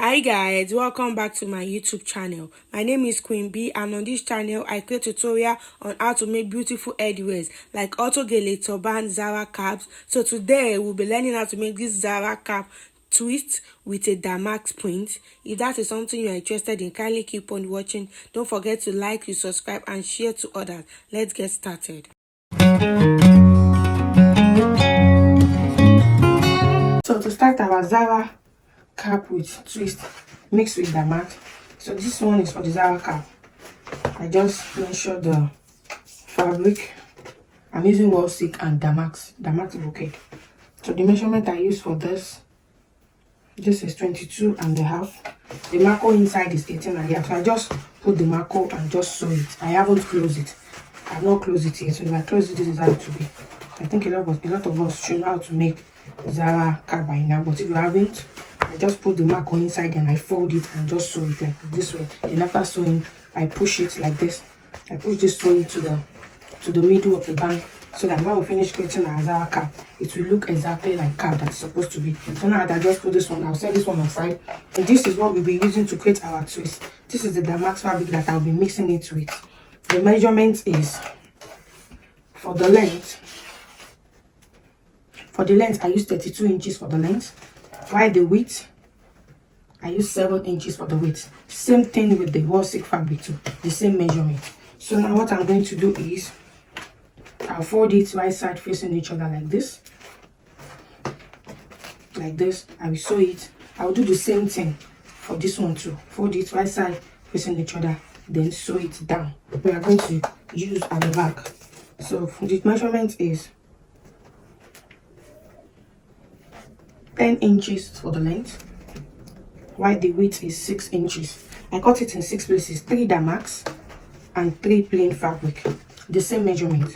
Hi guys, welcome back to my YouTube channel. My name is Queen B, and on this channel I create tutorial on how to make beautiful headwears like auto gele, turban, Zara caps. So today we'll be learning how to make this Zara cap twist with a damask print. If that is something you are interested in, kindly keep on watching. Don't forget to like, subscribe and share to others. Let's get started. So to start our Zara cap with twist mixed with damask. So this one is for the Zara cap. I just measured the fabric. I'm using wall silk and damask bouquet. So the measurement I use for this is 22.5. The marco inside is 18.5. So I just put the marco and just sew it. I haven't closed it. I've not closed it yet. So if I close it, this is how it will be. I think a lot of us should know how to make Zara cap by now, but if you haven't, I just put the marco inside and I fold it and just sew it like this way. Then after sewing, I push it like this. I push this sewing to the middle of the band, so that when we finish creating our Zara cap, it will look exactly like cap that's supposed to be. So now I just put this one, I'll set this one aside. And this is what we'll be using to create our twist. This is the damask fabric that I'll be mixing it with. The measurement is for the length. For the length, I use 32 inches for the length. While the width, I use 7 inches for the width. Same thing with the wall silk fabric too, the same measurement. So now what I'm going to do is, I'll fold it right side facing each other like this. Like this. I will sew it. I'll do the same thing for this one too. Fold it right side facing each other, then sew it down. We are going to use at the back. So the measurement is 10 inches for the length, while the width is 6 inches. I cut it in 6 places, 3 damask and 3 plain fabric. The same measurement,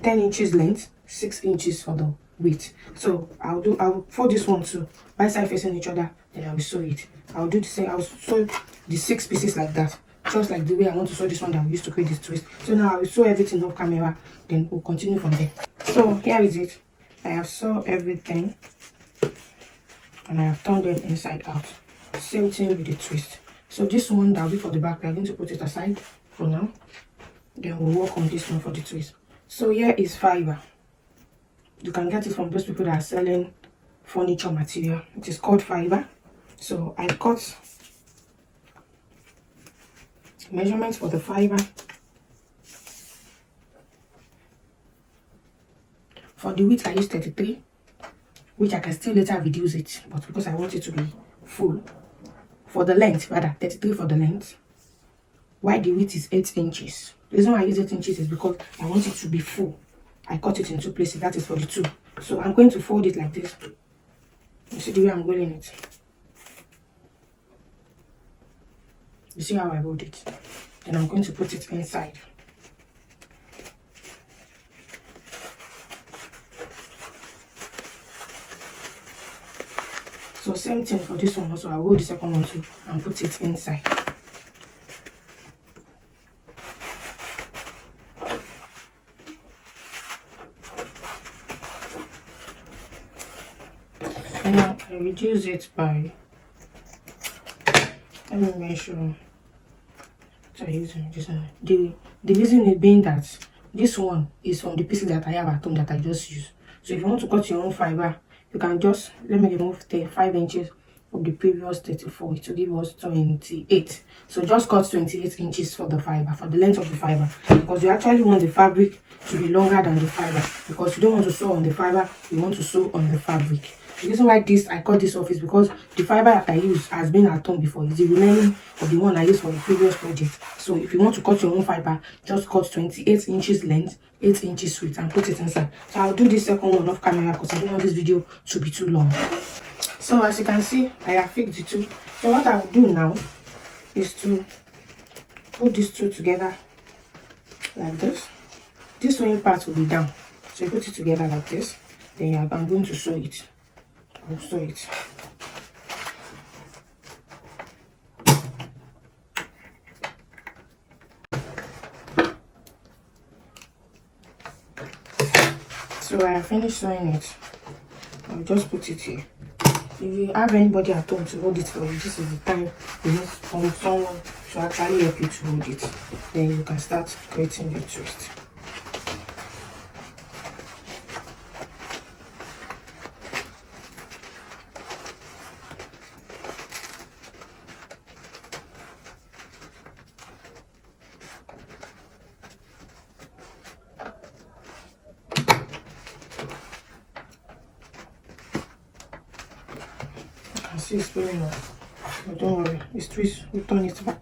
10 inches length, 6 inches for the width. So I'll fold this one too, right side facing each other, then I will sew it. I'll do the same. I'll sew the 6 pieces like that, just like the way I want to sew this one that we used to create this twist. So now I will sew everything off camera, then we'll continue from there. So here is it. I have sewn everything and I have turned them inside out. Same thing with the twist. So this one that will be for the back, we are going to put it aside for now. Then we'll work on this one for the twist. So here is fiber. You can get it from those people that are selling furniture material. It is called fiber. So I cut measurements for the fiber. For the width I use 33, which I can still later reduce it, but because I want it to be full. For the length, rather, 33 for the length, while the width is 8 inches. The reason why I use 8 inches is because I want it to be full. I cut it in 2 places, that is for the 2. So I'm going to fold it like this. You see the way I'm rolling it? You see how I rolled it? Then I'm going to put it inside. So same thing for this one also. I'll roll the second one too and put it inside. And now I reduce it by, let me measure. So I use this one. The reason is being that this one is from the pieces that I have at home that I just use. So if you want to cut your own fiber, you can just, let me remove the 5 inches of the previous 34 to give us 28. So just cut 28 inches for the fiber, for the length of the fiber, because you actually want the fabric to be longer than the fiber, because you don't want to sew on the fiber, you want to sew on the fabric. The reason why I cut this off is because the fiber that I use has been at home before. It's the remaining of the one I used for the previous project. So if you want to cut your own fiber, just cut 28 inches length, 8 inches width and put it inside. So I'll do this second one off camera because I don't want this video to be too long. So as you can see, I have fixed the two. So what I will do now is to put these two together like this. This sewing part will be down. So you put it together like this. Then I'm going to sew it. I'll sew it. So I have finished sewing it. I'll just put it here. if you have anybody at home to hold it for you, this is the time you need someone to actually help you to hold it. Then you can start creating the twist. See it's pulling off, but don't worry, it's twist, we turn it back.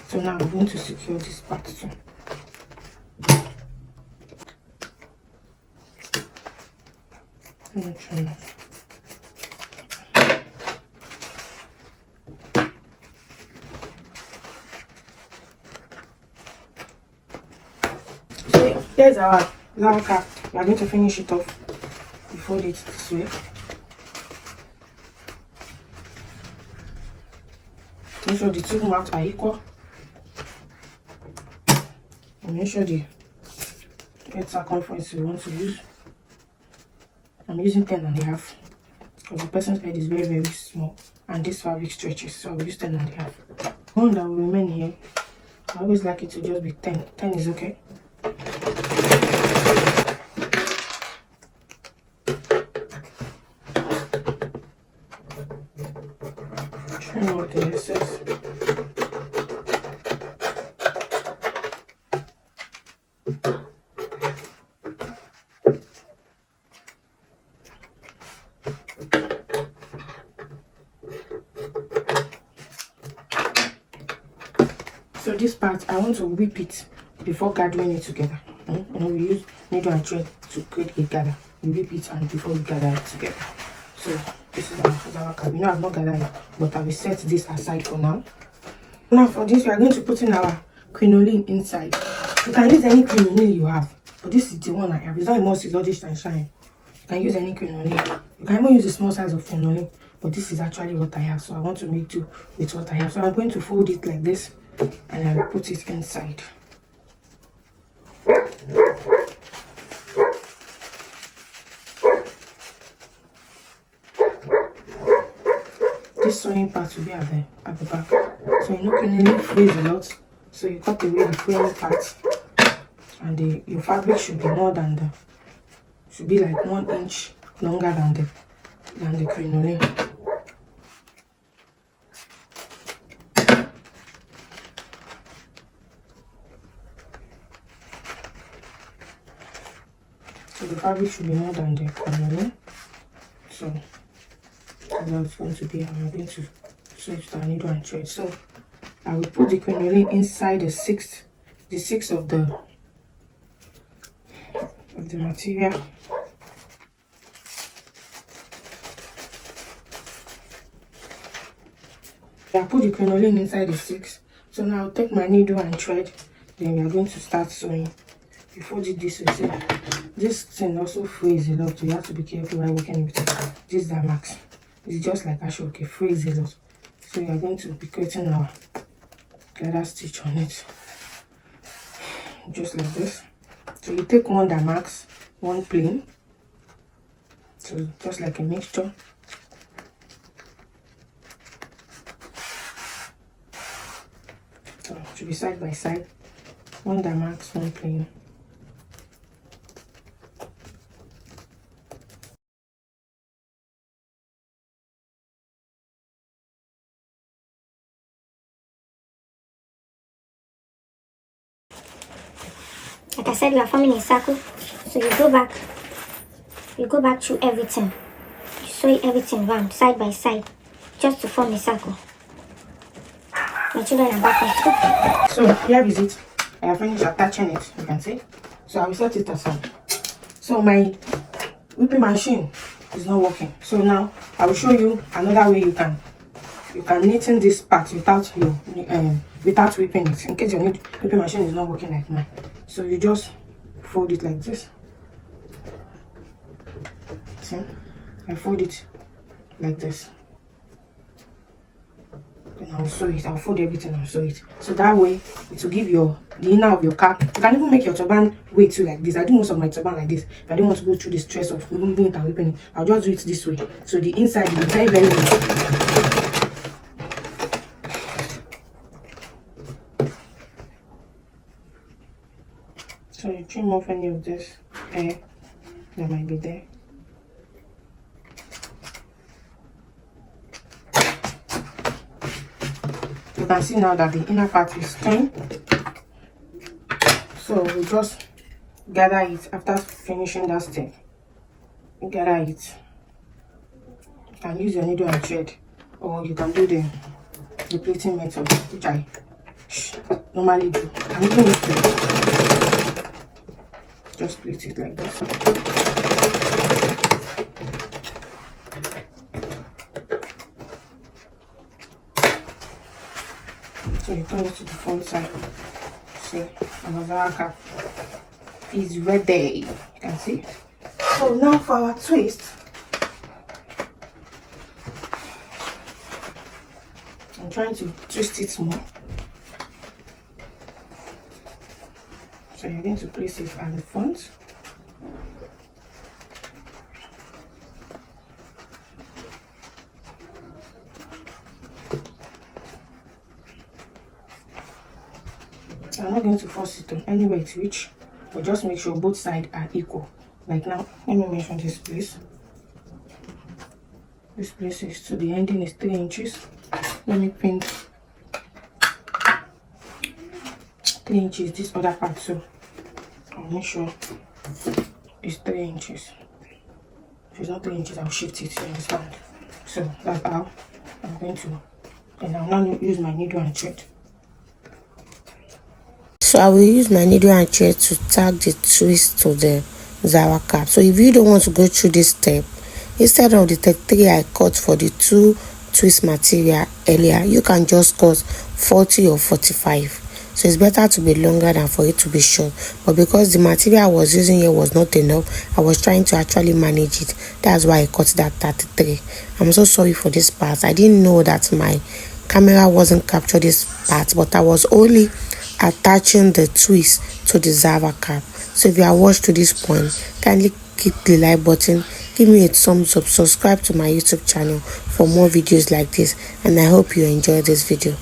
So now I'm going to secure this part too. So here's our Zara cap. We are going to finish it off before it this way. Make sure the two marks are equal. And make sure the head circumference you want to use. I'm using 10.5 because the person's head is very, very small and this fabric stretches, so I'll use 10.5. One that will remain here, I always like it to just be 10. 10 is okay. Trim out the excess. So this part, I want to whip it before gathering it together. You know, we use needle and thread to create a gather. We whip it and before we gather it together. So this is our cap. You know, I've not gathered it, but I will set this aside for now. Now for this, we are going to put in our crinoline inside. You can use any crinoline you have, but this is the one I have. It's not a must, it's all this shine. You can use any crinoline. You can even use a small size of crinoline, but this is actually what I have, so I want to make do with what I have. So I'm going to fold it like this and I will put it inside. This sewing part will be at the back, so you know crinoline frays a lot, so you cut away the fraying part, and your fabric should be more than should be like 1 inch longer than the crinoline. So the fabric should be more than the crinoline. So that's going to be, I'm going to sew it with a needle and thread. So I will put the crinoline inside the sixth of the material. I put the crinoline inside the 6. So now I'll take my needle and thread. Then we are going to start sewing. Before this, you see, this thing also frays a lot. So you have to be careful while working with it. This Damask. It's just like Ashoke, frays a lot. So we are going to be creating our gather stitch on it. Just like this. So you take one Damask, one plain. So just like a mixture. So it should be side by side. One Damask, one plain. Like I said, we are forming a circle, so you go back through everything. You sew everything round, side by side, just to form a circle. My children are back. So here is it. I have finished attaching it, you can see. So I will set it aside. So my whipping machine is not working. So now I will show you another way you can knit in this part without whipping it, in case your whipping machine is not working like mine. So you just fold it like this. See, I fold it like this. Then and we'll sew it. I'll fold everything and sew it. So that way it will give the inner of your cap. You can even make your turban way too like this. I do most of my turban like this. If I don't want to go through the stress of moving it and whipping it, I'll just do it this way. So the inside will be very, very good. So you trim off any of this hair that might be there. You can see now that the inner part is clean. So we just gather it after finishing that step. You gather it. You can use your needle and thread, or you can do the plating method, which I normally do. And even if just plait it like this. So you turn it to the front side. See, our Zara cap is ready. You can see. So now for our twist. I'm trying to twist it more. So you're going to place it at the front. I'm not going to force it on anywhere to reach, but just make sure both sides are equal. Like now, let me measure this place. This place is to the ending is 3 inches. Let me pin 3 inches this other part, so I'll make sure it's 3 inches. If it's not 3 inches, I'll shift it, you understand? So that's how I'm going to, and I'll now use my needle and thread. So I will use my needle and thread to tag the twist to the Zara cap. So if you don't want to go through this step, instead of the 33 I cut for the 2 twist material earlier, you can just cut 40 or 45. So it's better to be longer than for it to be short. But because the material I was using here was not enough, I was trying to actually manage it. That's why I cut that 33. I'm so sorry for this part. I didn't know that my camera wasn't capturing this part, but I was only attaching the twist to the Zara cap. So if you are watched to this point, kindly click the like button, give me a thumbs up, subscribe to my YouTube channel for more videos like this, and I hope you enjoy this video.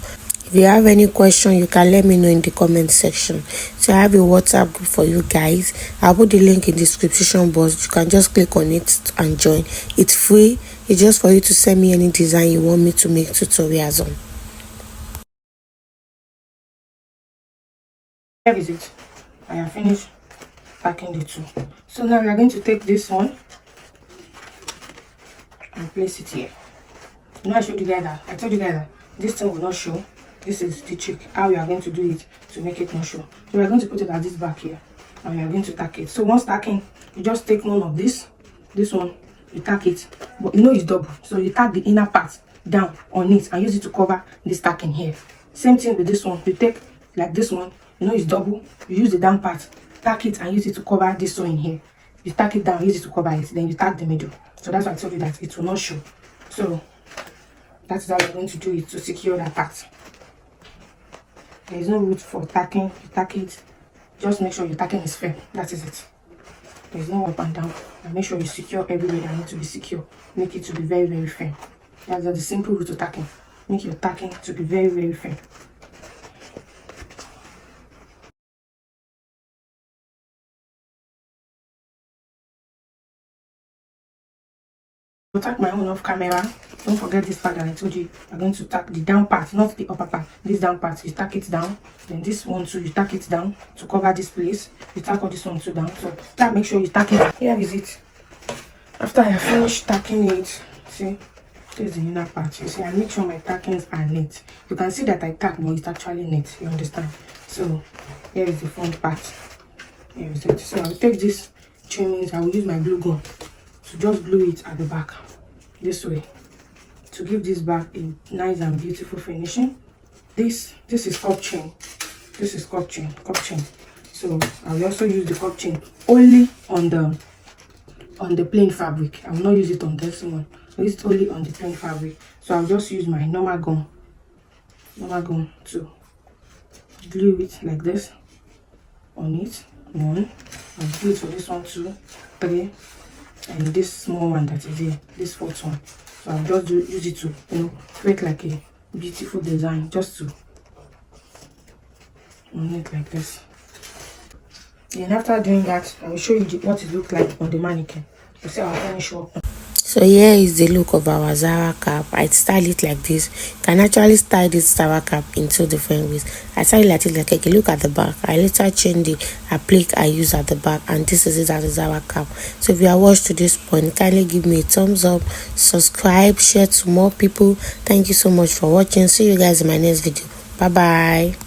If you have any question, you can let me know in the comment section. So I have a WhatsApp group for you guys. I'll put the link in the description box. You can just click on it and join. It's free. It's just for you to send me any design you want me to make tutorials on. Here is it. I have finished packing the two. So now we are going to take this one and place it here. You know, I showed you guys that. I told you guys that this thing will not show. This is the trick, how you are going to do it to make it not show. So we are going to put it at this back here, and we are going to tack it. So once tacking, you just take one of this one, you tack it, but you know it's double, so you tack the inner part down on it and use it to cover this tacking here. Same thing with this one. You take like this one, you know it's double, you use the down part, tack it and use it to cover this sewing here. You tack it down, use it to cover it, then you tack the middle. So that's why I told you that it will not show. So that's how you're going to do it to secure that part. There is no route for tacking. You tack it, just make sure your tacking is firm. That is it. There is no up and down. And make sure you secure everywhere that needs to be secure. Make it to be very, very firm. That's the simple route to tacking. Make your tacking to be very, very firm. I'll tack my own off camera. Don't forget this part that I told you. I'm going to tack the down part, not the upper part. This down part, you tack it down. Then this one too, you tack it down to cover this place. You tack all this one too down. So that make sure you tack it. Here is it. After I finish tacking it, see, this is the inner part. You see, I make sure my tackings are neat. You can see that I tack, but it's actually neat. You understand? So here is the front part. Here is it. So I'll take this trimmings. I will use my glue gun to just glue it at the back this way to give this back a nice and beautiful finishing. This is cup chain. This is cup chain. So I will also use the cup chain only on the plain fabric. I will not use it on this one. I use it only on the plain fabric. So I'll just use my normal gun Now I'm going to glue it like this on it. 1, I'll glue it for this one, 2, 3, and this small one that is here, this 4th one. So I'll just use it to, you know, create like a beautiful design, just to on it like this. And after doing that, I will show you what it looks like on the mannequin. You see our finish work. So here is the look of our Zara cap. I style it like this. You can actually style this Zara cap in 2 different ways. I style it like a look at the back. I later change the applique I use at the back, and this is it as a Zara cap. So if you are watched to this point, kindly give me a thumbs up, subscribe, share to more people. Thank you so much for watching. See you guys in my next video. Bye bye.